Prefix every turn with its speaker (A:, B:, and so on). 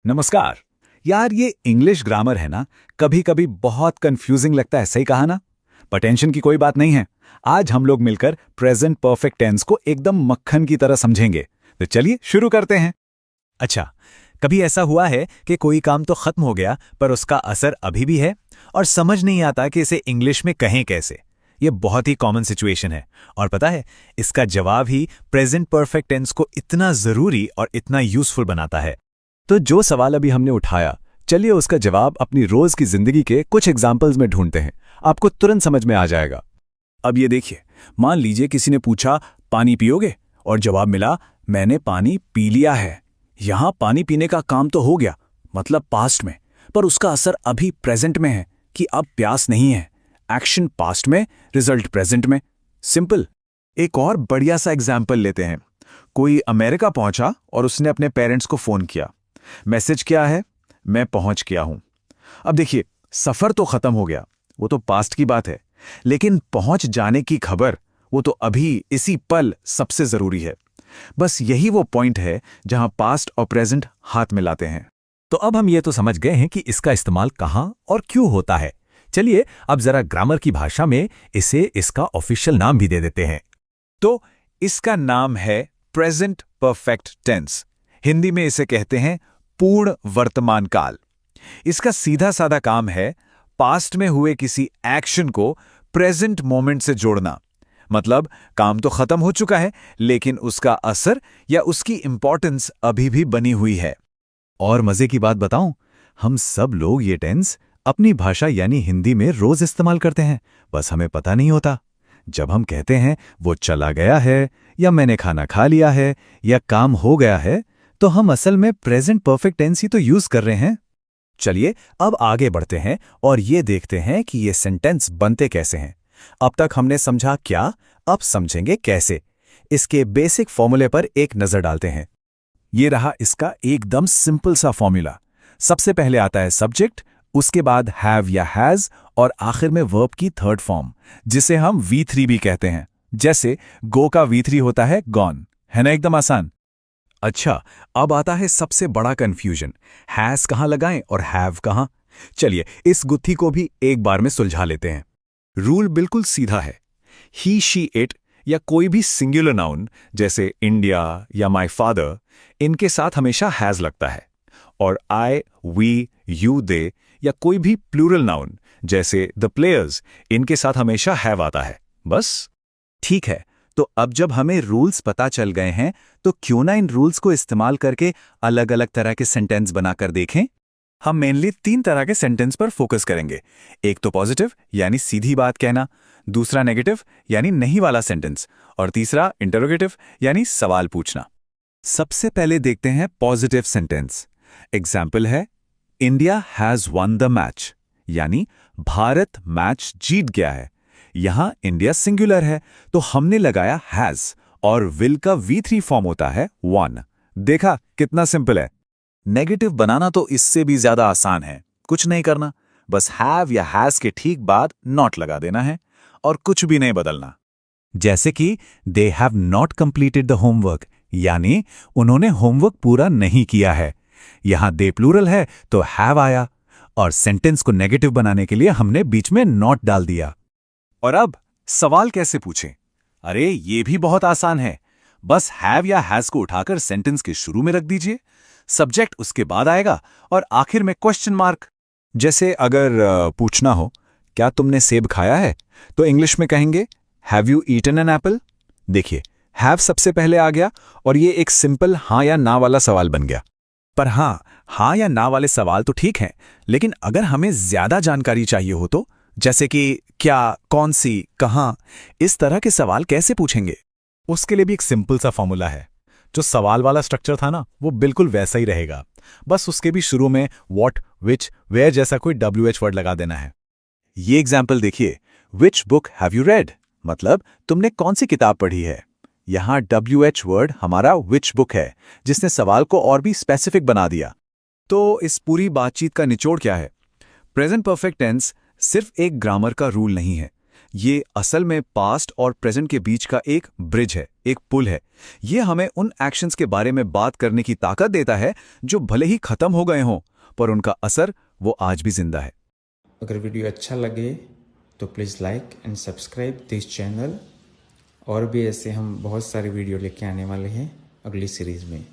A: नमस्कार। यार ये इंग्लिश ग्रामर है ना, कभी कभी बहुत कंफ्यूजिंग लगता है, सही कहा ना। पर टेंशन की कोई बात नहीं है। आज हम लोग मिलकर प्रेजेंट परफेक्ट टेंस को एकदम मक्खन की तरह समझेंगे। तो चलिए शुरू करते हैं। अच्छा, कभी ऐसा हुआ है कि कोई काम तो खत्म हो गया पर उसका असर अभी भी है और समझ नहीं आता कि इसे इंग्लिश में कहें कैसे। ये बहुत ही कॉमन सिचुएशन है और पता है, इसका जवाब ही प्रेजेंट परफेक्ट टेंस को इतना जरूरी और इतना यूजफुल बनाता है। तो जो सवाल अभी हमने उठाया, चलिए उसका जवाब अपनी रोज की जिंदगी के कुछ एग्जाम्पल्स में ढूंढते हैं। आपको तुरंत समझ में आ जाएगा। अब ये देखिए, मान लीजिए किसी ने पूछा पानी पियोगे, और जवाब मिला मैंने पानी पी लिया है। यहां पानी पीने का काम तो हो गया, मतलब पास्ट में, पर उसका असर अभी प्रेजेंट में है कि अब प्यास नहीं है। एक्शन पास्ट में, रिजल्ट प्रेजेंट में। सिंपल। एक और बढ़िया सा एग्जाम्पल लेते हैं। कोई अमेरिका पहुंचा और उसने अपने पेरेंट्स को फोन किया। मैसेज क्या है? मैं पहुंच गया हूं। अब देखिए, सफर तो खत्म हो गया, वो तो पास्ट की बात है, लेकिन पहुंच जाने की खबर, वो तो अभी इसी पल सबसे जरूरी है। बस यही वो पॉइंट है जहां पास्ट और प्रेजेंट हाथ मिलाते हैं।
B: तो अब हम ये तो समझ गए हैं कि इसका इस्तेमाल कहाँ और क्यों होता है। चलिए अब जरा ग्रामर की भाषा में इसे इसका ऑफिशियल नाम भी दे देते हैं।
A: तो इसका नाम है प्रेजेंट परफेक्ट टेंस। हिंदी में इसे कहते हैं पूर्ण वर्तमान काल। इसका सीधा साधा काम है पास्ट में हुए किसी एक्शन को प्रेजेंट मोमेंट से जोड़ना। मतलब काम तो खत्म हो चुका है, लेकिन उसका असर या उसकी इंपॉर्टेंस अभी भी बनी हुई है।
B: और मजे की बात बताऊं, हम सब लोग ये टेंस अपनी भाषा यानी हिंदी में रोज इस्तेमाल करते हैं, बस हमें पता नहीं होता। जब हम कहते हैं वो चला गया है, या मैंने खाना खा लिया है, या काम हो गया है, तो हम असल में प्रेजेंट परफेक्ट टेंस ही तो यूज कर रहे हैं। चलिए अब आगे बढ़ते हैं और ये देखते हैं कि ये सेंटेंस बनते कैसे हैं। अब तक हमने समझा क्या, अब समझेंगे कैसे। इसके बेसिक फॉर्मूले पर एक नजर डालते हैं। ये रहा इसका एकदम सिंपल सा फॉर्मूला। सबसे पहले आता है सब्जेक्ट, उसके बाद हैव या हैज, और आखिर में वर्ब की थर्ड फॉर्म, जिसे हम V3 भी कहते हैं। जैसे गो का V3 होता है गॉन, है ना, एकदम आसान। अच्छा, अब आता है सबसे बड़ा कंफ्यूजन, हैज कहां लगाएं और हैव कहां। चलिए इस गुत्थी को भी एक बार में सुलझा लेते हैं। रूल बिल्कुल सीधा है। ही शी इट या कोई भी सिंगुलर नाउन जैसे इंडिया या माय फादर, इनके साथ हमेशा हैज लगता है। और आई, वी, यू, दे या कोई भी प्लूरल नाउन जैसे द प्लेयर्स, इनके साथ हमेशा हैव आता है। बस ठीक है। तो अब जब हमें रूल्स पता चल गए हैं, तो क्यों ना इन रूल्स को इस्तेमाल करके अलग अलग तरह के सेंटेंस बनाकर देखें। हम मेनली 3 तरह के सेंटेंस पर फोकस करेंगे। एक तो पॉजिटिव यानी सीधी बात कहना, दूसरा नेगेटिव यानी नहीं वाला सेंटेंस, और तीसरा इंटरोगेटिव यानी सवाल पूछना। सबसे पहले देखते हैं पॉजिटिव सेंटेंस। एग्जाम्पल है India has one the match, यानी भारत मैच जीत गया है। यहां इंडिया सिंगुलर है, तो हमने लगाया हैज, और विल का V3 फॉर्म होता है वन। देखा कितना सिंपल है। नेगेटिव बनाना तो इससे भी ज्यादा आसान है। कुछ नहीं करना, बस हैव या हैज के ठीक बाद नॉट लगा देना है और कुछ भी नहीं बदलना। जैसे कि they have not completed the homework, यानी उन्होंने होमवर्क पूरा नहीं किया है। यहां दे प्लूरल है तो हैव आया, और सेंटेंस को नेगेटिव बनाने के लिए हमने बीच में नॉट डाल दिया।
A: और अब सवाल कैसे पूछें? अरे ये भी बहुत आसान है। बस हैव या हैज को उठाकर सेंटेंस के शुरू में रख दीजिए, सब्जेक्ट उसके बाद आएगा और आखिर में क्वेश्चन मार्क। जैसे अगर पूछना हो क्या तुमने सेब खाया है, तो इंग्लिश में कहेंगे have you eaten an apple. देखिए, हैव सबसे पहले आ गया और ये एक सिंपल हाँ या ना वाला सवाल बन गया। पर हाँ या ना वाले सवाल तो ठीक हैं, लेकिन अगर हमें ज्यादा जानकारी चाहिए हो तो, जैसे कि क्या, कौन सी, कहां, इस तरह के सवाल कैसे पूछेंगे? उसके लिए भी एक सिंपल सा फॉर्मूला है। जो सवाल वाला स्ट्रक्चर था ना, वो बिल्कुल वैसा ही रहेगा। बस उसके भी शुरू में व्हाट, विच, वेयर जैसा कोई WH वर्ड लगा देना है। ये एग्जाम्पल देखिए, which book have you read, मतलब तुमने कौन सी किताब पढ़ी है। यहां WH वर्ड हमारा विच बुक है, जिसने सवाल को और भी स्पेसिफिक बना दिया। तो इस पूरी बातचीत का निचोड़ क्या है? प्रेजेंट परफेक्ट टेंस सिर्फ एक ग्रामर का रूल नहीं है,
B: ये असल में पास्ट और प्रेजेंट के बीच का एक ब्रिज है, एक पुल है। ये हमें उन एक्शंस के बारे में बात करने की ताकत देता है जो भले ही खत्म हो गए हों, पर उनका असर वो आज भी जिंदा है।
C: अगर वीडियो अच्छा लगे तो please like and subscribe this channel. और भी ऐसे हम बहुत सारे वीडियो लेके आने वाले हैं अगली सीरीज़ में।